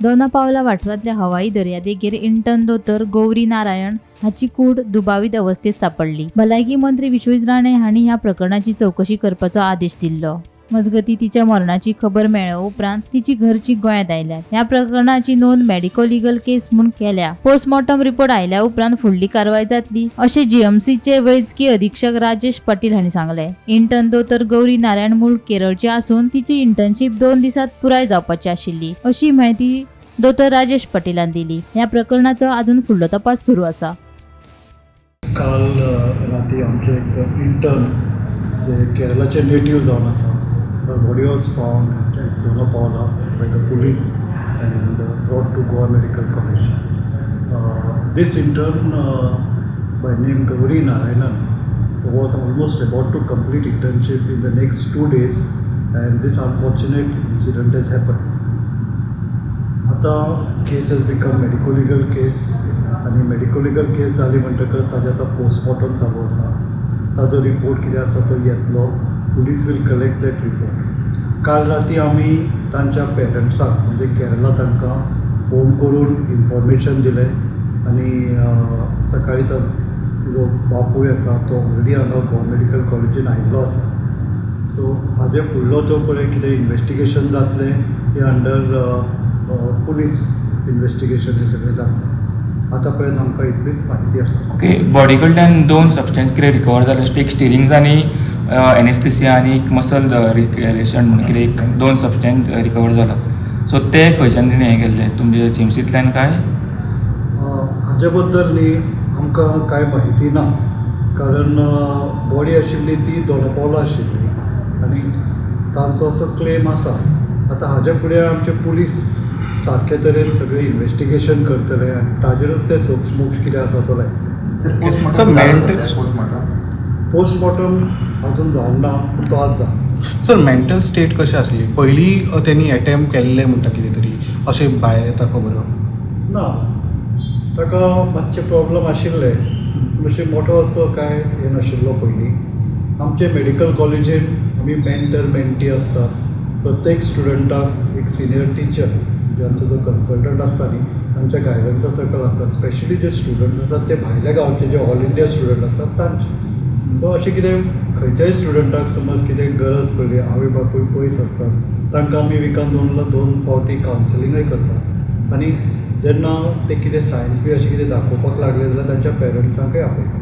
दोनापावला वाठारांतल्या हवाई दर्यादेगेर इंटर्न दोतोर गौरी नारायण हाची कूड दुबावीत अवस्थेत सापडली. भलायकी मंत्री विश्वजीत राणे हांणी ह्या प्रकरणाची चौकशी करपाचो आदेश दिल्लो. मजगती तिच्या मरणाची खबर मेळ्ळे उपरांत तिची घरची गोंयांत आयल्यात. ह्या प्रकरणाची नोंद मेडिको लिगल केस म्हूण केल्या. पोस्टमॉर्टम रिपोर्ट आयल्या उपरांत फुडली कारवाय जातली अशें जीएमसीचे वैजकी अधीक्षक राजेश पाटील हांणी सांगले. इंटर्न दोतोर गौरी नारायण मूळ केरळची आसून तिची इंटर्नशीप 2 दिसांत पुराय जावपाची आशिल्ली अशी माहिती दोतोर राजेश पाटीलान दिली. ह्या प्रकरणाचो अजून फुडलो तपास सुरू आसा. काल राती आमचे एक इंटर्न जे केरळाचे नेटिव्ह जावन आसा, the body was found at Donapaula by the police and brought to Goa Medical College. This intern by name Gauri Narayanan was almost about to complete internship in the next 2 days and this unfortunate incident has happened. आता केस has become medico legal case आणि medico legal case जाली म्हणटकच ताजे आता postmortem चालू आसा. ताजो report कितें आसा तो येतलो. Police will collect that report. काल राती आमी तांच्या पेरंट्सांक म्हणजे केरळा तांकां फोन करून इन्फॉर्मेशन दिलें आनी सकाळी तिजो बापूय आसा तो ऑलरेडी हांगा गोवा मेडिकल कॉलेजीन आयिल्लो आसा. सो हाजे फुडलो जो पळय कितें इन्वेस्टिगेशन जातलें हें अंडर पुलीस इन्वेस्टिगेशन हें सगळें जातलें. आतां पर्यंत आमकां इतलीच म्हायती आसा. ओके, बॉडी कडल्यान 2 सबस्टन्स कितें रिकवर जाले, एक स्टिरिंग्स आनी एनेस्थेसिया आनी एक मसल रिलेशन म्हणून कितें एक 2 सबस्टन्स रिकवर जाला. सो ते खंयच्यान तेणी हें केल्ले तुमचे जिम्सींतल्यान काय? हाजे बद्दल न्ही आमकां कांय म्हायती ना, कारण बॉडी आशिल्ली ती दोनापावला आशिल्ली आनी तांचो असो क्लेम आसा. आतां हाजे फुडें आमचे पुलीस सारके तरेन सगळें इन्वेस्टिगेशन करतले आनी ताजेरूच ते सोक्ष कितें आसा तो लायतले. पोस्टमॉर्टम अजून जावंक ना, पूण तो आज जाता. सर मेंटल स्टेट कशी आसली पयलीं तेणी अटेम्प्ट केल्लें म्हणटा कितें तरी अशें भायर येता खबर ना, ताका मातशे प्रॉब्लम आशिल्ले, मातशें मोठो असो काय हें नाशिल्लो पयलीं. आमचे मेडिकल कॉलेजीन आमी मेंटर मेंटी असतात. प्रत्येक स्टुडंटाक एक सिनियर टीचर ज्यांचो जो कन्सल्टंट आसता न्ही तांच्या गायडन्सा सकयल आसता. स्पेशली जे स्टुडंट्स आसात ते भायल्या गांवचे जे ऑल इंडिया स्टुडंट आसतात तांचे. सो अशें कितें खंयच्याय स्टुडंटाक समज कितें गरज पडली, आवय बापूय पयस आसतात, तांकां आमी विकान 2 फावटी कावन्सिलिंगूय करतात आनी जेन्ना ते कितें सायन्स बी अशें कितें दाखोवपाक लागले जाल्यार तांच्या पेरंट्सांकय आपयतात.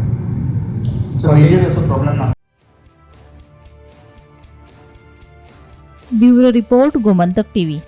Bureau report Gomantak TV.